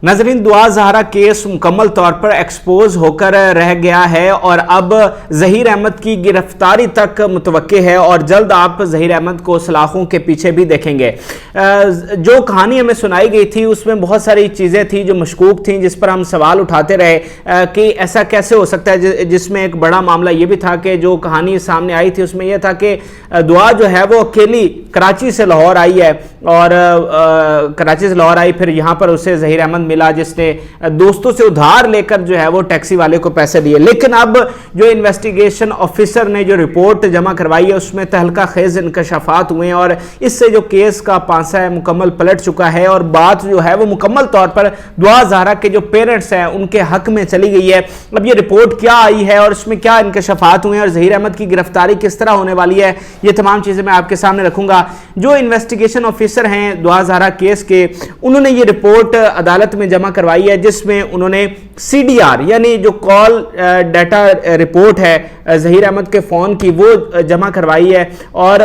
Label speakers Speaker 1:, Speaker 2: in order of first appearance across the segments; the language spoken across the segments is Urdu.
Speaker 1: ناظرین، دعا زہرا کیس مکمل طور پر ایکسپوز ہو کر رہ گیا ہے اور اب ظہیر احمد کی گرفتاری تک متوقع ہے اور جلد آپ ظہیر احمد کو سلاخوں کے پیچھے بھی دیکھیں گے۔ جو کہانی ہمیں سنائی گئی تھی اس میں بہت ساری چیزیں تھیں جو مشکوک تھیں، جس پر ہم سوال اٹھاتے رہے کہ ایسا کیسے ہو سکتا ہے، جس میں ایک بڑا معاملہ یہ بھی تھا کہ جو کہانی سامنے آئی تھی اس میں یہ تھا کہ دعا جو ہے وہ اکیلی کراچی سے لاہور آئی ہے اور کراچی سے لاہور آئی، پھر یہاں پر اسے ظہیر احمد ملا جس نے دوستوں سے ادھار لے کر جو ہے وہ ٹیکسی والے کو پیسے دیے۔ لیکن اب جو انویسٹیگیشن آفیسر نے جو رپورٹ جمع کروائی ہے اس میں تہلکہ خیز انکشافات ہوئے ہیں اور اس سے جو کیس کا پانسا ہے مکمل پلٹ چکا ہے اور بات جو ہے وہ مکمل طور پر دعا زہرا کے جو پیرنٹس ہیں ان کے حق میں چلی گئی ہے۔ اب یہ رپورٹ کیا آئی ہے اور اس میں کیا انکشافات ہوئے ہیں اور ظہیر احمد کی گرفتاری کس طرح ہونے والی ہے، یہ تمام چیزیں میں آپ کے سامنے رکھوں گا۔ جو انویسٹیگیشن آفیسر ہیں دعا زہرا کیس کے، انہوں نے یہ رپورٹ عدالت میں جمع کروائی ہے جس میں انہوں نے CDR یعنی جو کال ڈیٹا رپورٹ ہے ظہیر احمد کے فون کی وہ جمع کروائی ہے اور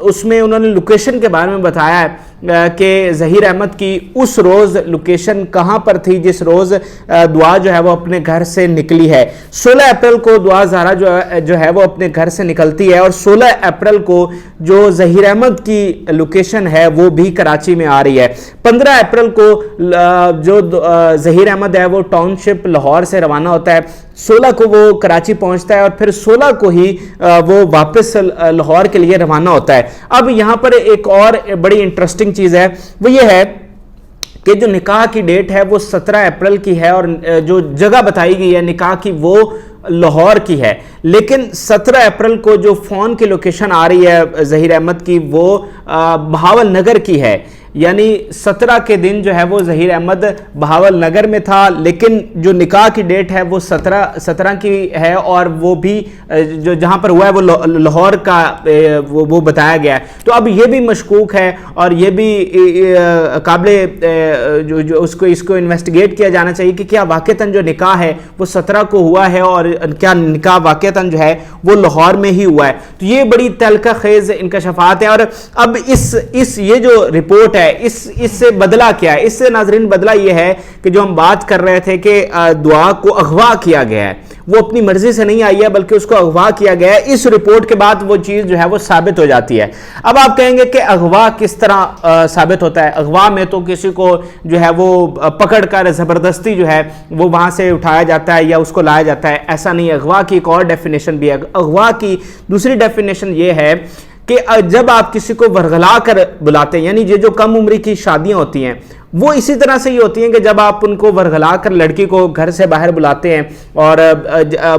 Speaker 1: اس میں انہوں نے لوکیشن کے بارے میں بتایا ہے کہ ظہیر احمد کی اس روز لوکیشن کہاں پر تھی جس روز دعا جو ہے وہ اپنے گھر سے نکلی ہے۔ 16 اپریل کو دعا زہرا جو ہے وہ اپنے گھر سے نکلتی ہے اور 16 اپریل کو جو ظہیر احمد کی لوکیشن ہے وہ بھی کراچی میں آ رہی ہے۔ 15 اپریل کو جو ظہیر احمد ہے وہ ٹاؤن شپ لاہور سے روانہ ہوتا ہے، 16 کو وہ کراچی پہنچتا ہے اور پھر 16 کو ہی وہ واپس لاہور کے لیے روانہ ہوتا ہے۔ اب یہاں پر ایک اور بڑی انٹرسٹنگ چیز ہے، وہ یہ ہے کہ جو نکاح کی ڈیٹ ہے وہ 17 اپریل کی ہے اور جو جگہ بتائی گئی ہے نکاح کی وہ لاہور کی ہے، لیکن 17 اپریل کو جو فون کی لوکیشن آ رہی ہے ظہیر احمد کی وہ بہاول نگر کی ہے، یعنی 17 کے دن جو ہے وہ ظہیر احمد بہاول نگر میں تھا، لیکن جو نکاح کی ڈیٹ ہے وہ 17 کی ہے اور وہ بھی جو جہاں پر ہوا ہے وہ لاہور کا وہ بتایا گیا ہے۔ تو اب یہ بھی مشکوک ہے اور یہ بھی قابل جو اس کو انویسٹیگیٹ کیا جانا چاہیے کہ کیا واقعتاً جو نکاح ہے وہ 17 کو ہوا ہے اور کیا نکاح واقعتاً جو ہے وہ لاہور میں ہی ہوا ہے۔ تو یہ بڑی تہلکہ خیز انکشافات ہیں اور اب یہ جو رپورٹ ہے اس سے بدلہ کیا ہے؟ اس سے ناظرین بدلہ یہ ہے کہ جو ہم بات کر رہے تھے کہ دعا کو اغوا کیا گیا ہے، وہ اپنی مرضی سے نہیں آئی ہے بلکہ اس کو اغوا کیا گیا ہے۔ اس رپورٹ کے بعد وہ چیز جو ہے وہ ثابت ہو جاتی ہے۔ اب آپ کہیں گے کہ اغوا کس طرح ثابت ہوتا ہے؟ اغوا میں تو کسی کو جو ہے وہ پکڑ کر زبردستی جو ہے وہ وہاں سے اٹھایا جاتا ہے یا اس کو لایا جاتا ہے، ایسا نہیں ہے۔ اغوا کی ایک اور ڈیفینیشن بھی ہے۔ اغوا کی دوسری ڈیفینیشن یہ ہے کہ جب آپ کسی کو ورغلا کر بلاتے ہیں، یعنی یہ جو کم عمری کی شادیاں ہوتی ہیں وہ اسی طرح سے ہی ہوتی ہیں کہ جب آپ ان کو ورغلا کر لڑکی کو گھر سے باہر بلاتے ہیں اور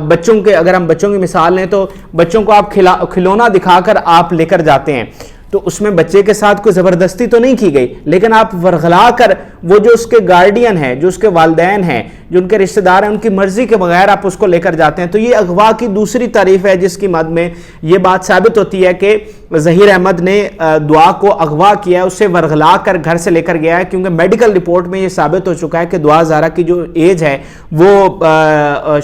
Speaker 1: بچوں کے اگر ہم بچوں کی مثال لیں تو بچوں کو آپ کھلونا دکھا کر آپ لے کر جاتے ہیں، تو اس میں بچے کے ساتھ کوئی زبردستی تو نہیں کی گئی، لیکن آپ ورغلا کر وہ جو اس کے گارڈین ہیں، جو اس کے والدین ہیں، جو ان کے رشتہ دار ہیں، ان کی مرضی کے بغیر آپ اس کو لے کر جاتے ہیں۔ تو یہ اغوا کی دوسری تعریف ہے جس کی مد میں یہ بات ثابت ہوتی ہے کہ ظہیر احمد نے دعا کو اغوا کیا ہے، اسے ورغلا کر گھر سے لے کر گیا ہے، کیونکہ میڈیکل رپورٹ میں یہ ثابت ہو چکا ہے کہ دعا زہرا کی جو ایج ہے وہ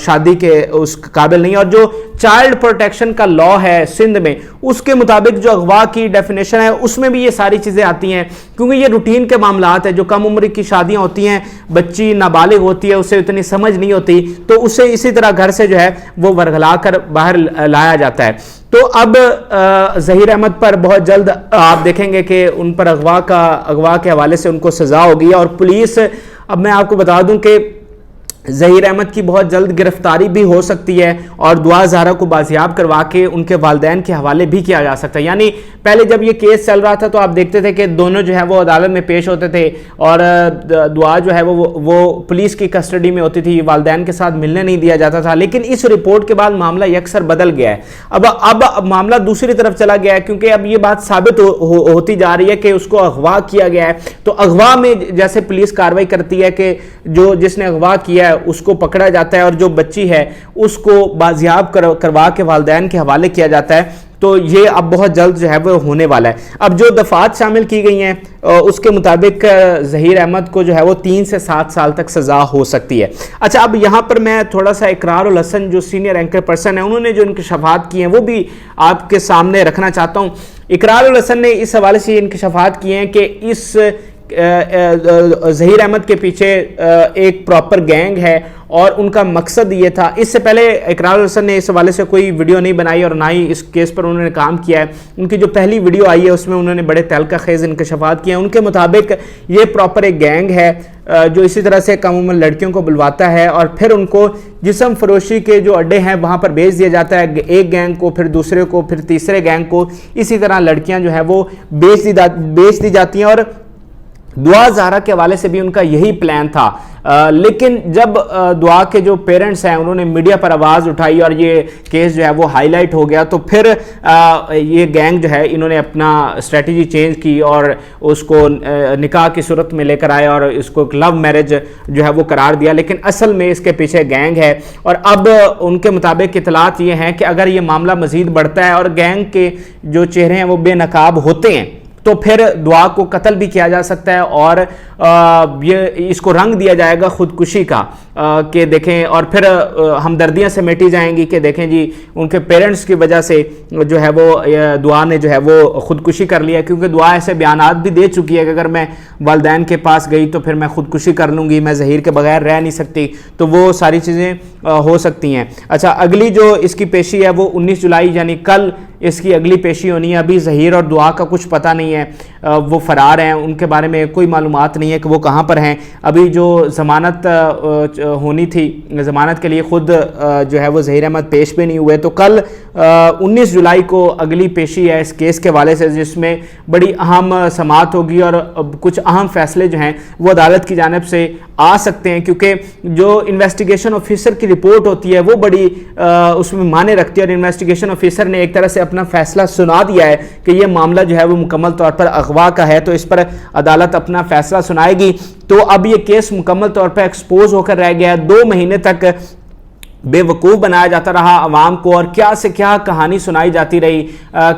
Speaker 1: شادی کے اس قابل نہیں، اور جو چائلڈ پروٹیکشن کا لا ہے سندھ میں اس کے مطابق جو اغوا کی ڈیفینیشن ہے اس میں بھی یہ ساری چیزیں آتی ہیں، کیونکہ یہ روٹین کے معاملات ہیں۔ جو کم عمر کی شادیاں ہوتی ہیں، بچی نابالغ ہوتی ہے، اسے اتنی سمجھ نہیں ہوتی، تو اسے اسی طرح گھر سے جو ہے وہ ورغلا کر باہر لایا جاتا ہے۔ تو اب ظہیر احمد پر بہت جلد آپ دیکھیں گے کہ ان پر اغوا کے حوالے سے ان کو سزا ہوگی اور پولیس، اب میں آپ کو بتا دوں کہ ظہیر احمد کی بہت جلد گرفتاری بھی ہو سکتی ہے اور دعا زہرا کو بازیاب کروا کے ان کے والدین کے حوالے بھی کیا جا سکتا ہے۔ یعنی پہلے جب یہ کیس چل رہا تھا تو آپ دیکھتے تھے کہ دونوں جو ہے وہ عدالت میں پیش ہوتے تھے اور دعا جو ہے وہ پولیس کی کسٹڈی میں ہوتی تھی، والدین کے ساتھ ملنے نہیں دیا جاتا تھا، لیکن اس رپورٹ کے بعد معاملہ یکسر بدل گیا ہے۔ اب معاملہ دوسری طرف چلا گیا ہے کیونکہ اب یہ بات ثابت ہوتی جا رہی ہے کہ اس کو اغوا کیا گیا ہے۔ تو اغوا میں جیسے پولیس کارروائی کرتی ہے کہ جس نے اغوا کیا ہے اس کو پکڑا جاتا ہے اور جو بچی ہے اس کو بازیاب کروا کے والدین کے حوالے کیا جاتا ہے، تو یہ اب بہت جلد جو ہے وہ ہونے والا ہے۔ اب جو دفعات شامل کی گئی ہیں اس کے مطابق ظہیر احمد کو جو ہے وہ 3 سے 7 سال تک سزا ہو سکتی ہے۔ اچھا، اب یہاں پر میں تھوڑا سا اقرار الحسن جو سینئر اینکر پرسن ہیں انہوں نے جو انکشافات کیے ہیں وہ بھی آپ کے سامنے رکھنا چاہتا ہوں۔ اقرار الحسن نے اس حوالے سے انکشافات کیے ہیں کہ اس ظہیر احمد کے پیچھے ایک پراپر گینگ ہے اور ان کا مقصد یہ تھا. اس سے پہلے اقرار الحسن نے اس حوالے سے کوئی ویڈیو نہیں بنائی اور نہ ہی اس کیس پر انہوں نے کام کیا ہے. ان کی جو پہلی ویڈیو آئی ہے اس میں انہوں نے بڑے تہلکہ خیز انکشافات کیے ہیں. ان کے مطابق یہ پراپر ایک گینگ ہے جو اسی طرح سے کم عمر لڑکیوں کو بلواتا ہے اور پھر ان کو جسم فروشی کے جو اڈے ہیں وہاں پر بھیج دیا جاتا ہے, ایک گینگ کو, پھر دوسرے کو, پھر تیسرے گینگ کو. اسی طرح لڑکیاں جو ہیں وہ بیچ دی جاتی ہیں اور دعا زہرا کے حوالے سے بھی ان کا یہی پلان تھا. لیکن جب دعا کے جو پیرنٹس ہیں انہوں نے میڈیا پر آواز اٹھائی اور یہ کیس جو ہے وہ ہائی لائٹ ہو گیا تو پھر یہ گینگ جو ہے انہوں نے اپنا اسٹریٹجی چینج کی اور اس کو نکاح کی صورت میں لے کر آئے اور اس کو ایک لو میرج جو ہے وہ قرار دیا. لیکن اصل میں اس کے پیچھے گینگ ہے اور اب ان کے مطابق اطلاعات یہ ہیں کہ اگر یہ معاملہ مزید بڑھتا ہے اور گینگ کے جو چہرے ہیں وہ بے نقاب ہوتے ہیں تو پھر دعا کو قتل بھی کیا جا سکتا ہے اور یہ اس کو رنگ دیا جائے گا خودکشی کا کہ دیکھیں, اور پھر ہمدردیاں سے میٹی جائیں گی کہ دیکھیں جی ان کے پیرنٹس کی وجہ سے جو ہے وہ دعا نے جو ہے وہ خودکشی کر لیا. کیونکہ دعا ایسے بیانات بھی دے چکی ہے کہ اگر میں والدین کے پاس گئی تو پھر میں خودکشی کر لوں گی, میں ظہیر کے بغیر رہ نہیں سکتی, تو وہ ساری چیزیں ہو سکتی ہیں. اچھا, اگلی جو اس کی پیشی ہے وہ 19 جولائی یعنی کل اس کی اگلی پیشی ہونی ہے. ابھی ظہیر اور دعا کا کچھ پتہ نہیں ہے, وہ فرار ہیں, ان کے بارے میں کوئی معلومات نہیں ہے کہ وہ کہاں پر ہیں. ابھی جو ضمانت ہونی تھی, ضمانت کے لیے خود جو ہے وہ ظہیر احمد پیش بھی نہیں ہوئے. تو کل 19 جولائی کو اگلی پیشی ہے اس کیس کے حوالے سے جس میں بڑی اہم سماعت ہوگی اور کچھ اہم فیصلے جو ہیں وہ عدالت کی جانب سے آ سکتے ہیں, کیونکہ جو انویسٹیگیشن آفیسر کی رپورٹ ہوتی ہے وہ بڑی اس میں معنی رکھتی ہے اور انویسٹیگیشن آفیسر نے ایک طرح سے اپنا فیصلہ سنا دیا ہے کہ یہ معاملہ جو ہے وہ مکمل طور پر اغوا کا ہے, تو اس پر عدالت اپنا فیصلہ سنائے گی. تو اب یہ کیس مکمل طور پر ایکسپوز ہو کر رہ گیا ہے. 2 مہینے تک بے وقوف بنایا جاتا رہا عوام کو اور کیا سے کیا کہانی سنائی جاتی رہی,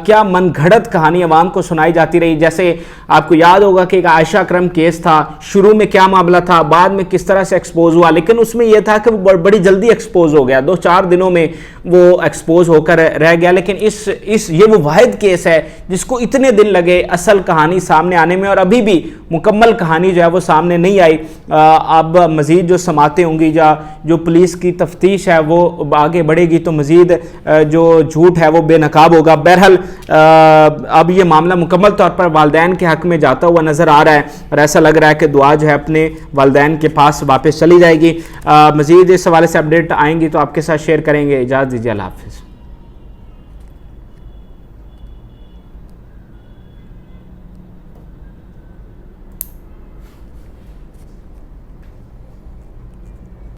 Speaker 1: کیا من گھڑت کہانی عوام کو سنائی جاتی رہی. جیسے آپ کو یاد ہوگا کہ ایک عائشہ اکرم کیس تھا, شروع میں کیا معاملہ تھا, بعد میں کس طرح سے ایکسپوز ہوا, لیکن اس میں یہ تھا کہ وہ بڑی جلدی ایکسپوز ہو گیا, 2-4 دنوں میں وہ ایکسپوز ہو کر رہ گیا. لیکن یہ وہ واحد کیس ہے جس کو اتنے دن لگے اصل کہانی سامنے آنے میں اور ابھی بھی مکمل کہانی جو ہے وہ سامنے نہیں آئی. اب مزید جو سماعتیں ہوں گی یا جو پولیس کی تفتیش ہے وہ آگے بڑھے گی تو مزید جو جھوٹ ہے وہ بے نقاب ہوگا. بہرحال اب یہ معاملہ مکمل طور پر والدین کے حق میں جاتا ہوا نظر آ رہا ہے اور ایسا لگ رہا ہے کہ دعا جو ہے اپنے والدین کے پاس واپس چلی جائے گی. مزید اس حوالے سے اپڈیٹ آئیں گی تو آپ کے ساتھ شیئر کریں گے. اجازت دیجیے, اللہ حافظ.